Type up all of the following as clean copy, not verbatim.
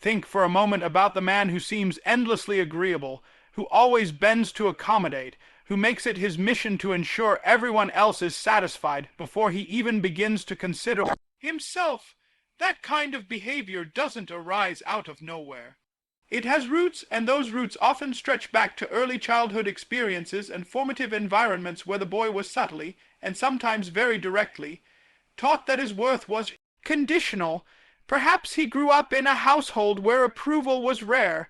Think for a moment about the man who seems endlessly agreeable, who always bends to accommodate, who makes it his mission to ensure everyone else is satisfied before he even begins to consider himself. That kind of behavior doesn't arise out of nowhere. It has roots, and those roots often stretch back to early childhood experiences and formative environments where the boy was subtly, and sometimes very directly, taught that his worth was conditional. Perhaps he grew up in a household where approval was rare,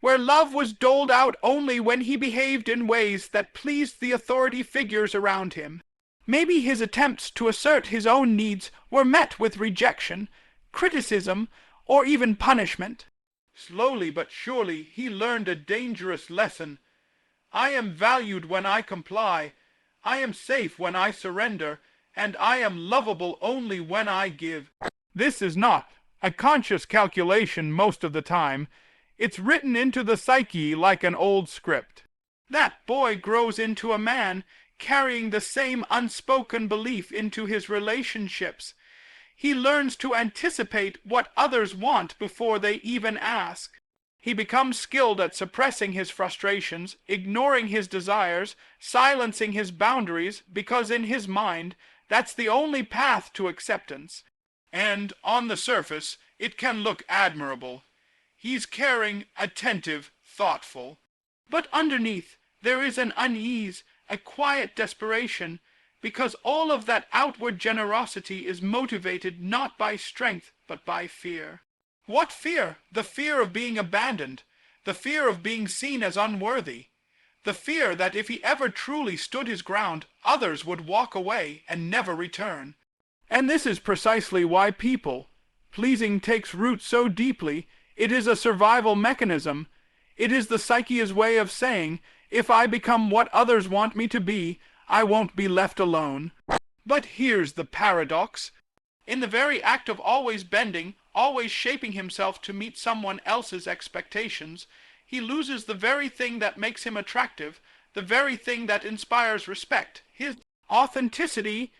where love was doled out only when he behaved in ways that pleased the authority figures around him. Maybe his attempts to assert his own needs were met with rejection, criticism, or even punishment. Slowly but surely he learned a dangerous lesson. I am valued when I comply, I am safe when I surrender, and I am lovable only when I give. This is not a conscious calculation most of the time. It's written into the psyche like an old script. That boy grows into a man, carrying the same unspoken belief into his relationships. He learns to anticipate what others want before they even ask. He becomes skilled at suppressing his frustrations, ignoring his desires, silencing his boundaries, because in his mind, that's the only path to acceptance. And on the surface, it can look admirable. He's caring, attentive, thoughtful. But underneath, there is an unease, a quiet desperation, because all of that outward generosity is motivated not by strength, but by fear. What fear? The fear of being abandoned, the fear of being seen as unworthy, the fear that if he ever truly stood his ground, others would walk away and never return. And this is precisely why pleasing takes root so deeply. It is a survival mechanism. It is the psyche's way of saying, if I become what others want me to be, I won't be left alone. But here's the paradox. In the very act of always bending, always shaping himself to meet someone else's expectations, he loses the very thing that makes him attractive, the very thing that inspires respect, his authenticity.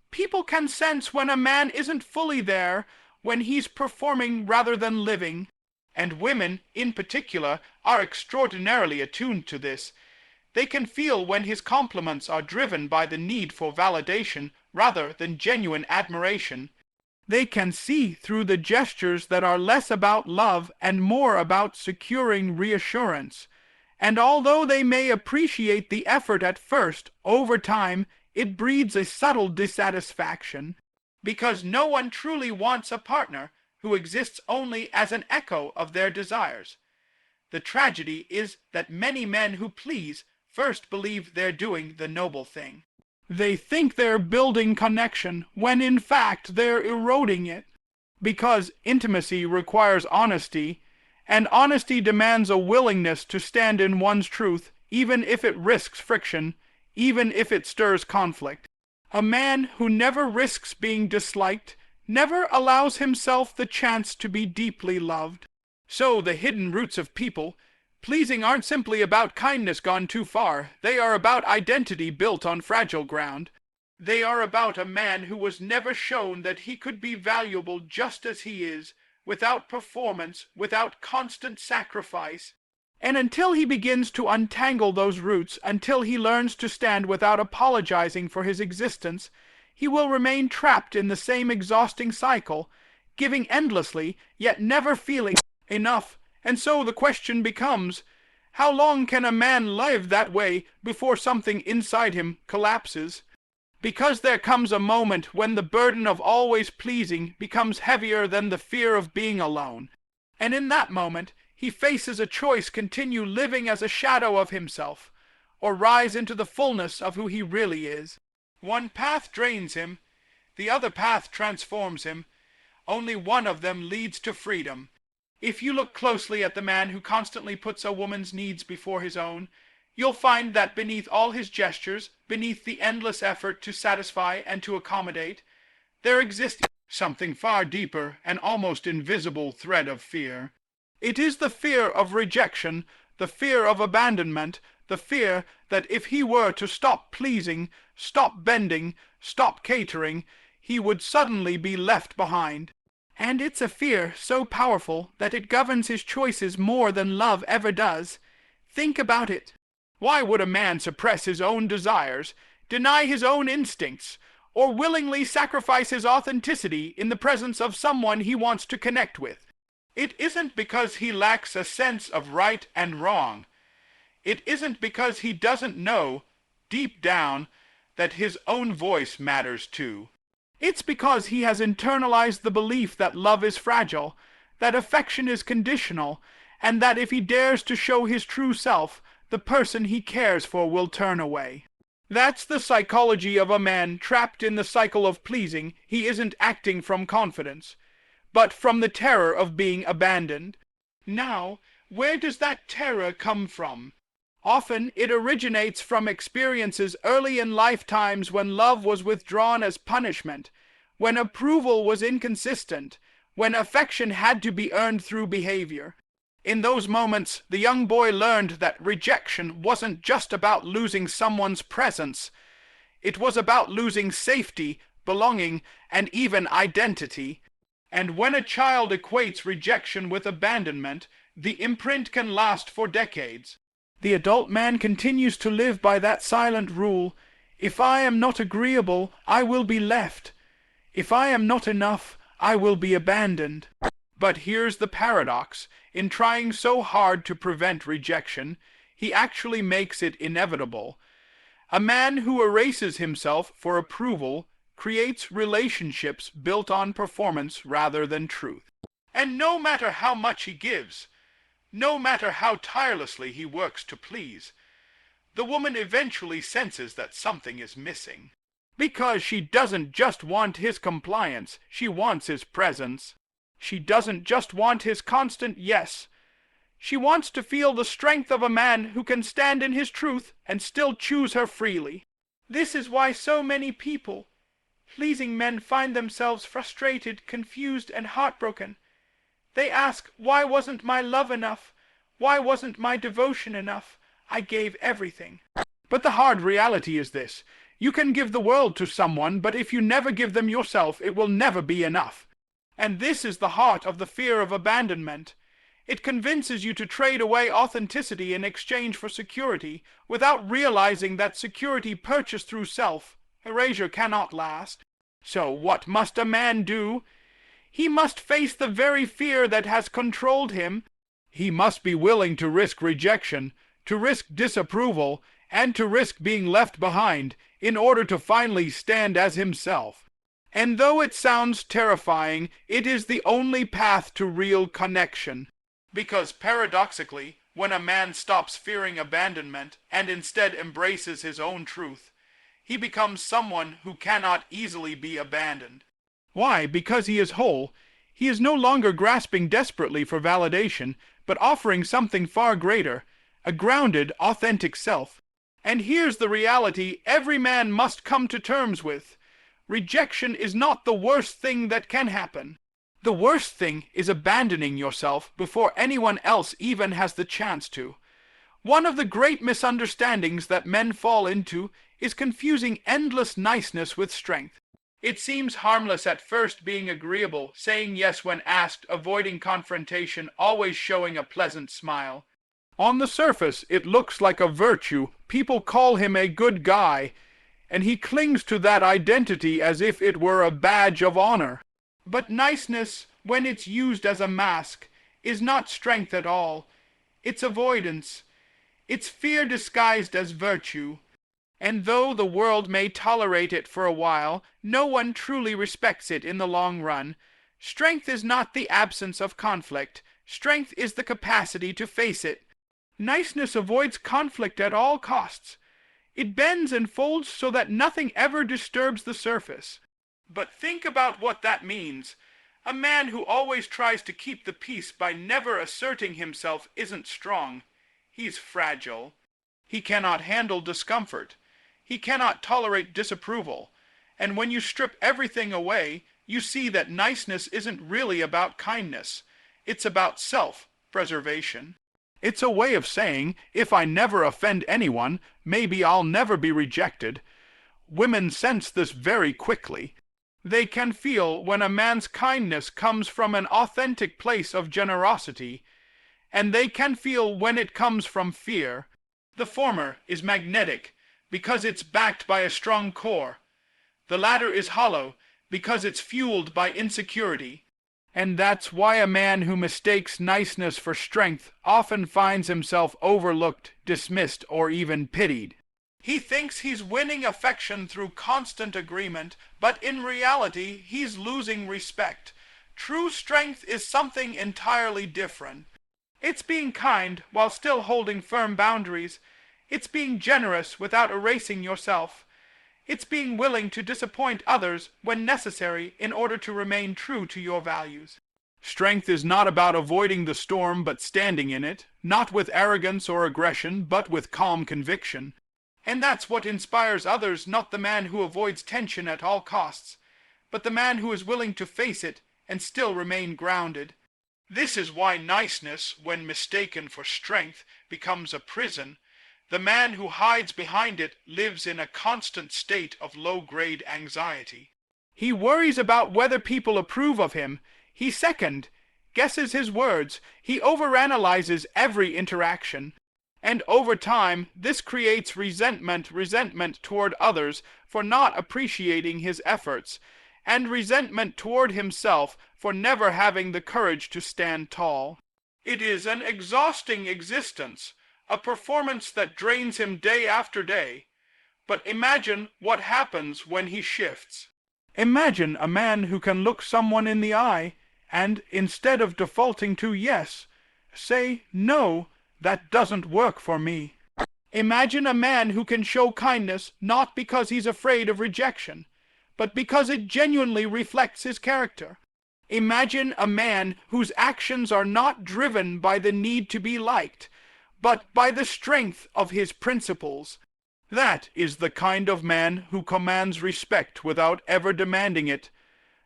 People can sense when a man isn't fully there, when he's performing rather than living. And women, in particular, are extraordinarily attuned to this. They can feel when his compliments are driven by the need for validation rather than genuine admiration. They can see through the gestures that are less about love and more about securing reassurance. And although they may appreciate the effort at first, over time, it breeds a subtle dissatisfaction, because no one truly wants a partner who exists only as an echo of their desires. The tragedy is that many men who please first believe they're doing the noble thing. They think they're building connection when in fact they're eroding it. Because intimacy requires honesty, and honesty demands a willingness to stand in one's truth, even if it risks friction, even if it stirs conflict. A man who never risks being disliked, never allows himself the chance to be deeply loved. So the hidden roots of pleasing aren't simply about kindness gone too far. They are about identity built on fragile ground. They are about a man who was never shown that he could be valuable just as he is, without performance, without constant sacrifice. And until he begins to untangle those roots, until he learns to stand without apologizing for his existence, he will remain trapped in the same exhausting cycle, giving endlessly, yet never feeling enough. And so the question becomes, how long can a man live that way before something inside him collapses? Because there comes a moment when the burden of always pleasing becomes heavier than the fear of being alone. And in that moment, he faces a choice: continue living as a shadow of himself, or rise into the fullness of who he really is. One path drains him, the other path transforms him. Only one of them leads to freedom. If you look closely at the man who constantly puts a woman's needs before his own, you'll find that beneath all his gestures, beneath the endless effort to satisfy and to accommodate, there exists something far deeper, an almost invisible thread of fear. It is the fear of rejection, the fear of abandonment, the fear that if he were to stop pleasing, stop bending, stop catering, he would suddenly be left behind. And it's a fear so powerful that it governs his choices more than love ever does. Think about it. Why would a man suppress his own desires, deny his own instincts, or willingly sacrifice his authenticity in the presence of someone he wants to connect with? It isn't because he lacks a sense of right and wrong. It isn't because he doesn't know, deep down, that his own voice matters too. It's because he has internalized the belief that love is fragile, that affection is conditional, and that if he dares to show his true self, the person he cares for will turn away. That's the psychology of a man trapped in the cycle of pleasing. He isn't acting from confidence, but from the terror of being abandoned. Now, where does that terror come from? Often it originates from experiences early in lifetimes when love was withdrawn as punishment, when approval was inconsistent, when affection had to be earned through behavior. In those moments, the young boy learned that rejection wasn't just about losing someone's presence. It was about losing safety, belonging, and even identity. And when a child equates rejection with abandonment, the imprint can last for decades. The adult man continues to live by that silent rule: if I am not agreeable, I will be left. If I am not enough, I will be abandoned. But here's the paradox. In trying so hard to prevent rejection, he actually makes it inevitable. A man who erases himself for approval creates relationships built on performance rather than truth. And no matter how much he gives, no matter how tirelessly he works to please, the woman eventually senses that something is missing. Because she doesn't just want his compliance, she wants his presence. She doesn't just want his constant yes. She wants to feel the strength of a man who can stand in his truth and still choose her freely. This is why so many people, pleasing men, find themselves frustrated, confused, and heartbroken. They ask, why wasn't my love enough? Why wasn't my devotion enough? I gave everything. But the hard reality is this: you can give the world to someone, but if you never give them yourself, it will never be enough. And this is the heart of the fear of abandonment. It convinces you to trade away authenticity in exchange for security, without realizing that security purchased through self-erasure cannot last. So what must a man do? He must face the very fear that has controlled him. He must be willing to risk rejection, to risk disapproval, and to risk being left behind in order to finally stand as himself. And though it sounds terrifying, it is the only path to real connection. Because paradoxically, when a man stops fearing abandonment and instead embraces his own truth, he becomes someone who cannot easily be abandoned. Why? Because he is whole. He is no longer grasping desperately for validation, but offering something far greater, a grounded, authentic self. And here's the reality every man must come to terms with. Rejection is not the worst thing that can happen. The worst thing is abandoning yourself before anyone else even has the chance to. One of the great misunderstandings that men fall into is confusing endless niceness with strength. It seems harmless at first, being agreeable, saying yes when asked, avoiding confrontation, always showing a pleasant smile. On the surface, it looks like a virtue. People call him a good guy, and he clings to that identity as if it were a badge of honor. But niceness, when it's used as a mask, is not strength at all. It's avoidance. It's fear disguised as virtue. And though the world may tolerate it for a while, no one truly respects it in the long run. Strength is not the absence of conflict. Strength is the capacity to face it. Niceness avoids conflict at all costs. It bends and folds so that nothing ever disturbs the surface. But think about what that means. A man who always tries to keep the peace by never asserting himself isn't strong. He's fragile. He cannot handle discomfort. He cannot tolerate disapproval. And when you strip everything away, you see that niceness isn't really about kindness. It's about self-preservation. It's a way of saying, if I never offend anyone, maybe I'll never be rejected. Women sense this very quickly. They can feel when a man's kindness comes from an authentic place of generosity, and they can feel when it comes from fear. The former is magnetic because it's backed by a strong core. The latter is hollow because it's fueled by insecurity. And that's why a man who mistakes niceness for strength often finds himself overlooked, dismissed, or even pitied. He thinks he's winning affection through constant agreement, but in reality, he's losing respect. True strength is something entirely different. It's being kind while still holding firm boundaries. It's being generous without erasing yourself. It's being willing to disappoint others when necessary in order to remain true to your values. Strength is not about avoiding the storm but standing in it, not with arrogance or aggression but with calm conviction. And that's what inspires others, not the man who avoids tension at all costs, but the man who is willing to face it and still remain grounded. This is why niceness, when mistaken for strength, becomes a prison. The man who hides behind it lives in a constant state of low-grade anxiety. He worries about whether people approve of him. He guesses his words. He overanalyzes every interaction. And over time, this creates resentment toward others for not appreciating his efforts, and resentment toward himself for never having the courage to stand tall. It is an exhausting existence, a performance that drains him day after day. But imagine what happens when he shifts. Imagine a man who can look someone in the eye and, instead of defaulting to yes, say, "No, that doesn't work for me." Imagine a man who can show kindness not because he's afraid of rejection, but because it genuinely reflects his character. Imagine a man whose actions are not driven by the need to be liked, but by the strength of his principles. That is the kind of man who commands respect without ever demanding it.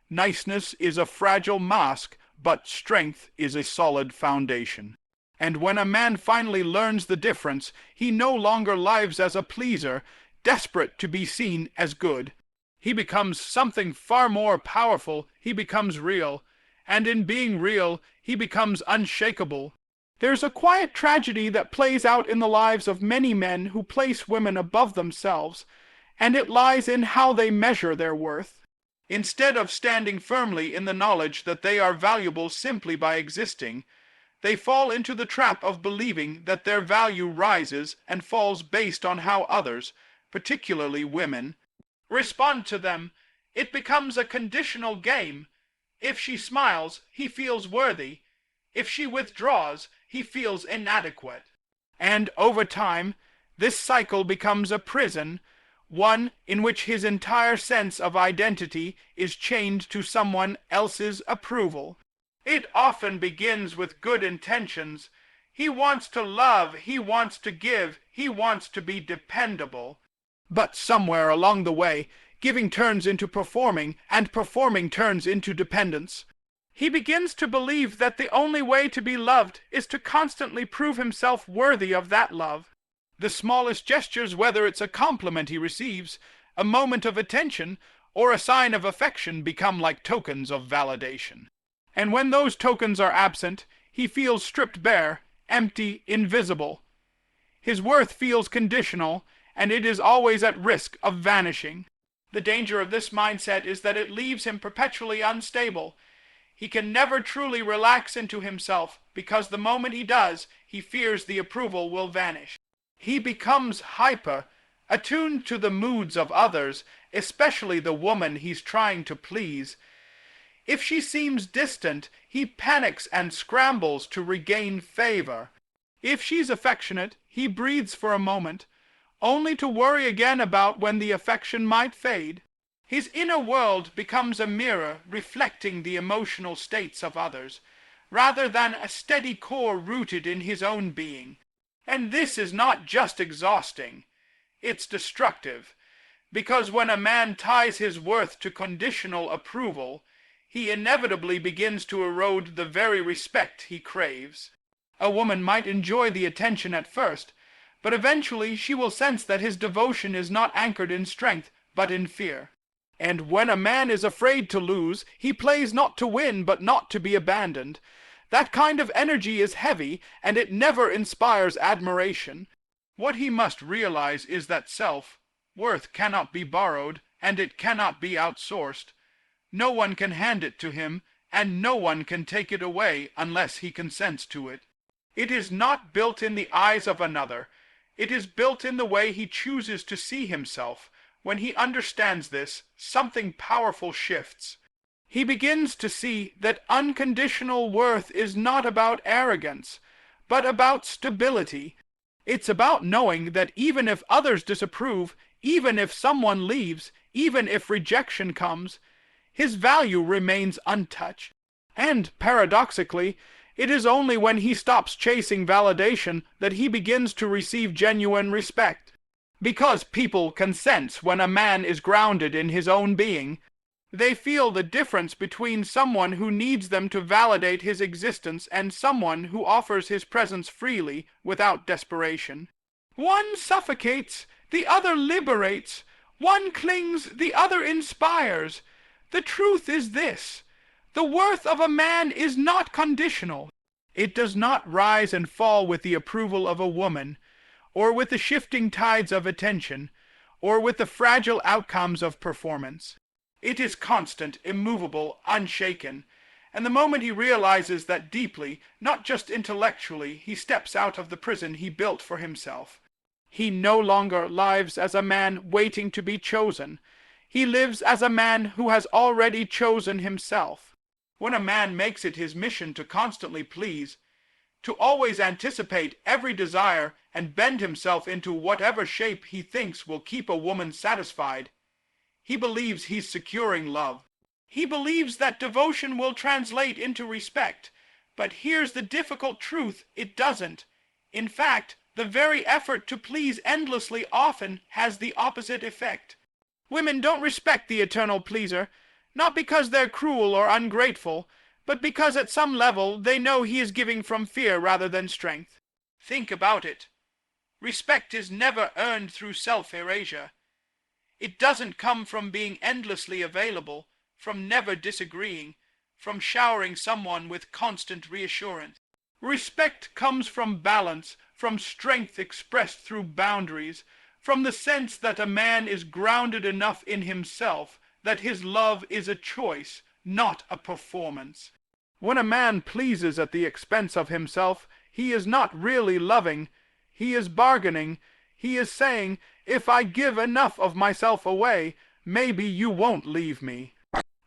Niceness is a fragile mask, but strength is a solid foundation. And when a man finally learns the difference, he no longer lives as a pleaser, desperate to be seen as good. He becomes something far more powerful. He becomes real. And in being real, he becomes unshakable. There's a quiet tragedy that plays out in the lives of many men who place women above themselves, and it lies in how they measure their worth. Instead of standing firmly in the knowledge that they are valuable simply by existing, they fall into the trap of believing that their value rises and falls based on how others, particularly women, respond to them. It becomes a conditional game. If she smiles, he feels worthy. If she withdraws, he feels inadequate. And over time, this cycle becomes a prison, one in which his entire sense of identity is chained to someone else's approval. It often begins with good intentions. He wants to love, he wants to give, he wants to be dependable. But somewhere along the way, giving turns into performing, and performing turns into dependence. He begins to believe that the only way to be loved is to constantly prove himself worthy of that love. The smallest gestures, whether it's a compliment he receives, a moment of attention, or a sign of affection, become like tokens of validation. And when those tokens are absent, he feels stripped bare, empty, invisible. His worth feels conditional, and it is always at risk of vanishing. The danger of this mindset is that it leaves him perpetually unstable. He can never truly relax into himself, because the moment he does, he fears the approval will vanish. He becomes hyper, attuned to the moods of others, especially the woman he's trying to please. If she seems distant, he panics and scrambles to regain favor. If she's affectionate, he breathes for a moment, only to worry again about when the affection might fade. His inner world becomes a mirror reflecting the emotional states of others, rather than a steady core rooted in his own being. And this is not just exhausting, it's destructive, because when a man ties his worth to conditional approval, he inevitably begins to erode the very respect he craves. A woman might enjoy the attention at first, but eventually she will sense that his devotion is not anchored in strength, but in fear. And when a man is afraid to lose, he plays not to win, but not to be abandoned. That kind of energy is heavy, and it never inspires admiration. What he must realize is that self-worth cannot be borrowed, and it cannot be outsourced. No one can hand it to him, and no one can take it away unless he consents to it. It is not built in the eyes of another. It is built in the way he chooses to see himself. When he understands this, something powerful shifts. He begins to see that unconditional worth is not about arrogance, but about stability. It's about knowing that even if others disapprove, even if someone leaves, even if rejection comes, his value remains untouched. And, paradoxically, it is only when he stops chasing validation that he begins to receive genuine respect. Because people can sense when a man is grounded in his own being. They feel the difference between someone who needs them to validate his existence and someone who offers his presence freely without desperation. One suffocates, the other liberates. One clings, the other inspires. The truth is this: the worth of a man is not conditional. It does not rise and fall with the approval of a woman, or with the shifting tides of attention, or with the fragile outcomes of performance. It is constant, immovable, unshaken, and the moment he realizes that deeply, not just intellectually, he steps out of the prison he built for himself. He no longer lives as a man waiting to be chosen. He lives as a man who has already chosen himself. When a man makes it his mission to constantly please, to always anticipate every desire and bend himself into whatever shape he thinks will keep a woman satisfied, he believes he's securing love. He believes that devotion will translate into respect. But here's the difficult truth: it doesn't. In fact, the very effort to please endlessly often has the opposite effect. Women don't respect the eternal pleaser, not because they're cruel or ungrateful, but because at some level they know he is giving from fear rather than strength. Think about it. Respect is never earned through self-erasure. It doesn't come from being endlessly available, from never disagreeing, from showering someone with constant reassurance. Respect comes from balance, from strength expressed through boundaries, from the sense that a man is grounded enough in himself that his love is a choice, not a performance. When a man pleases at the expense of himself, he is not really loving. He is bargaining. He is saying, if I give enough of myself away, maybe you won't leave me.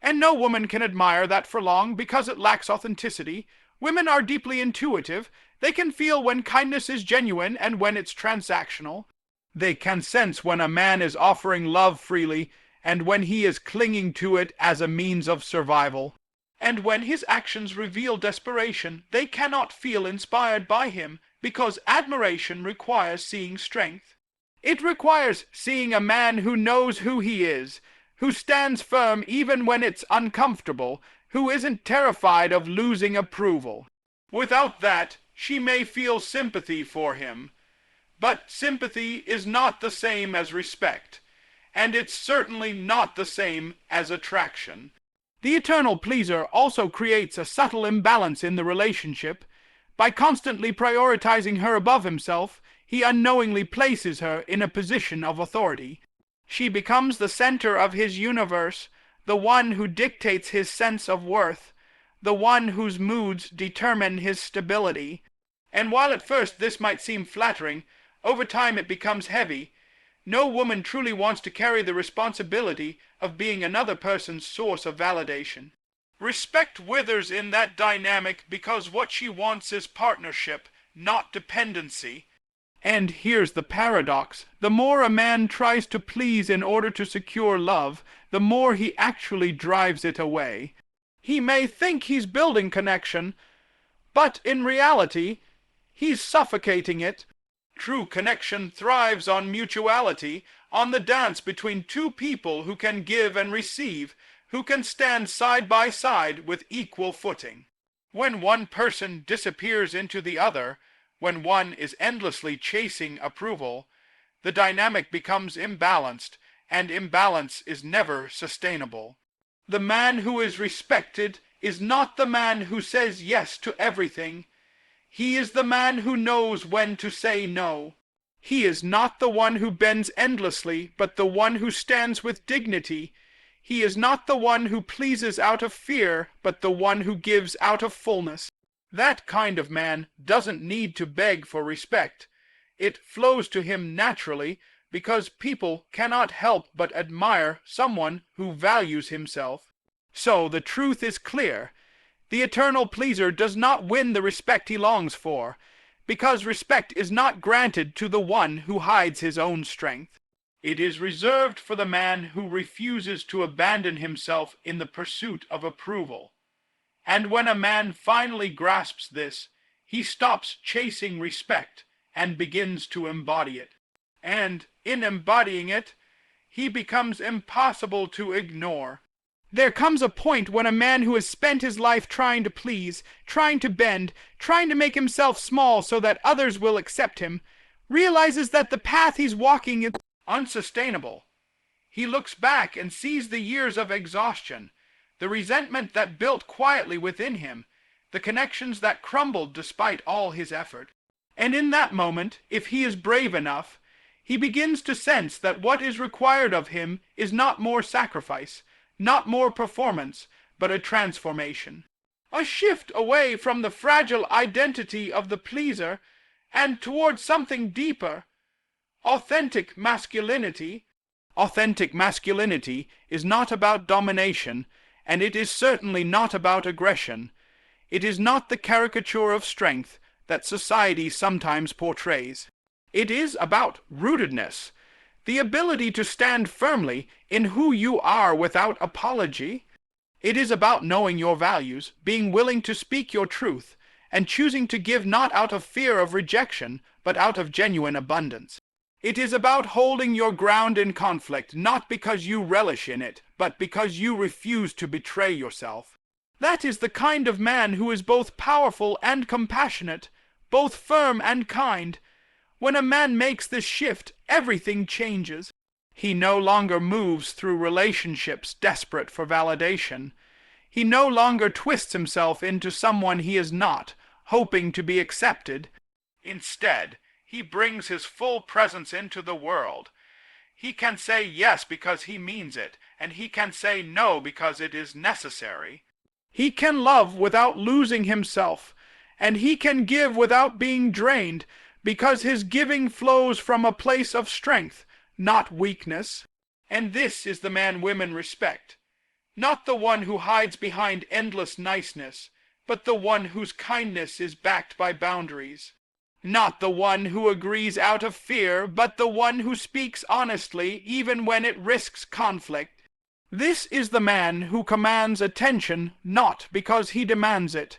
And no woman can admire that for long because it lacks authenticity. Women are deeply intuitive. They can feel when kindness is genuine and when it's transactional. They can sense when a man is offering love freely and when he is clinging to it as a means of survival. And when his actions reveal desperation, they cannot feel inspired by him, because admiration requires seeing strength. It requires seeing a man who knows who he is, who stands firm even when it's uncomfortable, who isn't terrified of losing approval. Without that, she may feel sympathy for him. But sympathy is not the same as respect, and it's certainly not the same as attraction. The eternal pleaser also creates a subtle imbalance in the relationship. By constantly prioritizing her above himself, he unknowingly places her in a position of authority. She becomes the center of his universe, the one who dictates his sense of worth, the one whose moods determine his stability. And while at first this might seem flattering, over time it becomes heavy. No woman truly wants to carry the responsibility of being another person's source of validation. Respect withers in that dynamic because what she wants is partnership, not dependency. And here's the paradox. The more a man tries to please in order to secure love, the more he actually drives it away. He may think he's building connection, but in reality, he's suffocating it. True connection thrives on mutuality, on the dance between two people who can give and receive, who can stand side by side with equal footing. When one person disappears into the other, when one is endlessly chasing approval, the dynamic becomes imbalanced, and imbalance is never sustainable. The man who is respected is not the man who says yes to everything. He is the man who knows when to say no. He is not the one who bends endlessly, but the one who stands with dignity. He is not the one who pleases out of fear, but the one who gives out of fullness. That kind of man doesn't need to beg for respect. It flows to him naturally, because people cannot help but admire someone who values himself. So the truth is clear. The eternal pleaser does not win the respect he longs for, because respect is not granted to the one who hides his own strength. It is reserved for the man who refuses to abandon himself in the pursuit of approval. And when a man finally grasps this, he stops chasing respect and begins to embody it. And in embodying it, he becomes impossible to ignore. There comes a point when a man who has spent his life trying to please, trying to bend, trying to make himself small so that others will accept him, realizes that the path he's walking is unsustainable. He looks back and sees the years of exhaustion, the resentment that built quietly within him, the connections that crumbled despite all his effort. And in that moment, if he is brave enough, he begins to sense that what is required of him is not more sacrifice, not more performance, but a transformation. A shift away from the fragile identity of the pleaser and towards something deeper. Authentic masculinity. Authentic masculinity is not about domination, and it is certainly not about aggression. It is not the caricature of strength that society sometimes portrays. It is about rootedness, the ability to stand firmly in who you are without apology. It is about knowing your values, being willing to speak your truth, and choosing to give not out of fear of rejection, but out of genuine abundance. It is about holding your ground in conflict, not because you relish in it, but because you refuse to betray yourself. That is the kind of man who is both powerful and compassionate, both firm and kind. When a man makes this shift, everything changes. He no longer moves through relationships desperate for validation. He no longer twists himself into someone he is not, hoping to be accepted. Instead, he brings his full presence into the world. He can say yes because he means it, and he can say no because it is necessary. He can love without losing himself, and he can give without being drained, because his giving flows from a place of strength, not weakness. And this is the man women respect. Not the one who hides behind endless niceness, but the one whose kindness is backed by boundaries. Not the one who agrees out of fear, but the one who speaks honestly even when it risks conflict. This is the man who commands attention not because he demands it,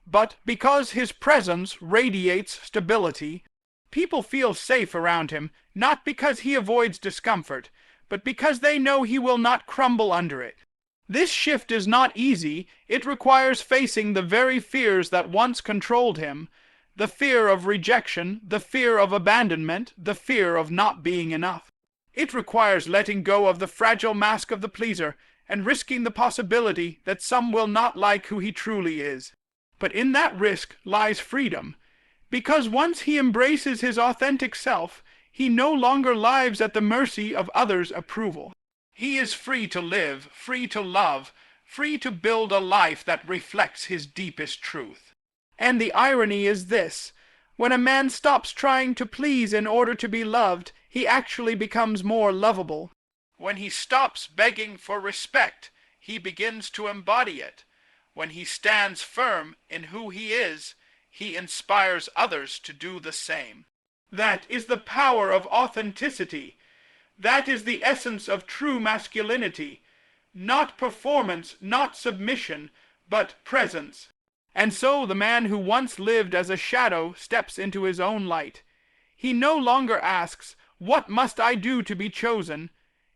but because his presence radiates stability. People feel safe around him, not because he avoids discomfort, but because they know he will not crumble under it. This shift is not easy. It requires facing the very fears that once controlled him, the fear of rejection, the fear of abandonment, the fear of not being enough. It requires letting go of the fragile mask of the pleaser and risking the possibility that some will not like who he truly is. But in that risk lies freedom, because once he embraces his authentic self, he no longer lives at the mercy of others' approval. He is free to live, free to love, free to build a life that reflects his deepest truth. And the irony is this: when a man stops trying to please in order to be loved, he actually becomes more lovable. When he stops begging for respect, he begins to embody it. When he stands firm in who he is, he inspires others to do the same. That is the power of authenticity. That is the essence of true masculinity. Not performance, not submission, but presence. And so the man who once lived as a shadow steps into his own light. He no longer asks, "What must I do to be chosen?"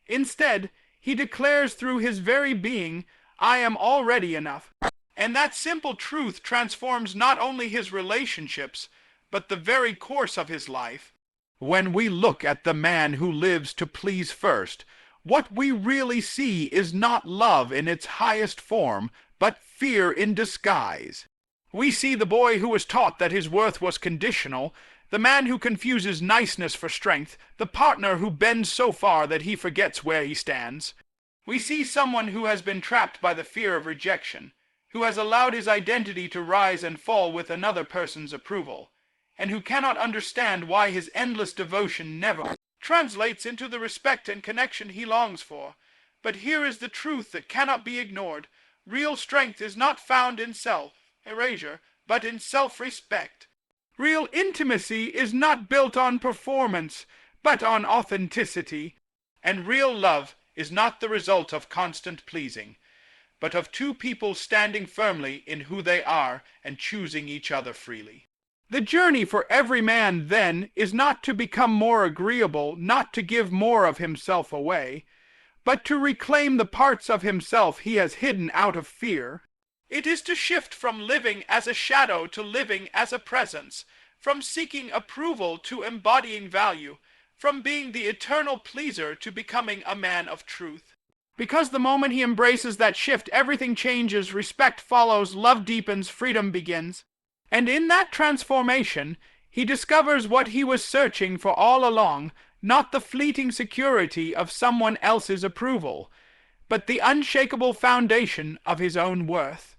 Instead, he declares through his very being, "I am already enough." And that simple truth transforms not only his relationships, but the very course of his life. When we look at the man who lives to please first, What we really see is not love in its highest form, but fear in disguise. We see the boy who was taught that his worth was conditional, the man who confuses niceness for strength, the partner who bends so far that he forgets where he stands. We see someone who has been trapped by the fear of rejection, who has allowed his identity to rise and fall with another person's approval, and who cannot understand why his endless devotion never translates into the respect and connection he longs for. But here is the truth that cannot be ignored. Real strength is not found in self-erasure, but in self-respect. Real intimacy is not built on performance, but on authenticity. And real love is not the result of constant pleasing, but of two people standing firmly in who they are and choosing each other freely. The journey for every man, then, is not to become more agreeable, not to give more of himself away, but to reclaim the parts of himself he has hidden out of fear. It is to shift from living as a shadow to living as a presence, from seeking approval to embodying value, from being the eternal pleaser to becoming a man of truth. Because the moment he embraces that shift, everything changes, respect follows, love deepens, freedom begins. And in that transformation, he discovers what he was searching for all along, not the fleeting security of someone else's approval, but the unshakable foundation of his own worth.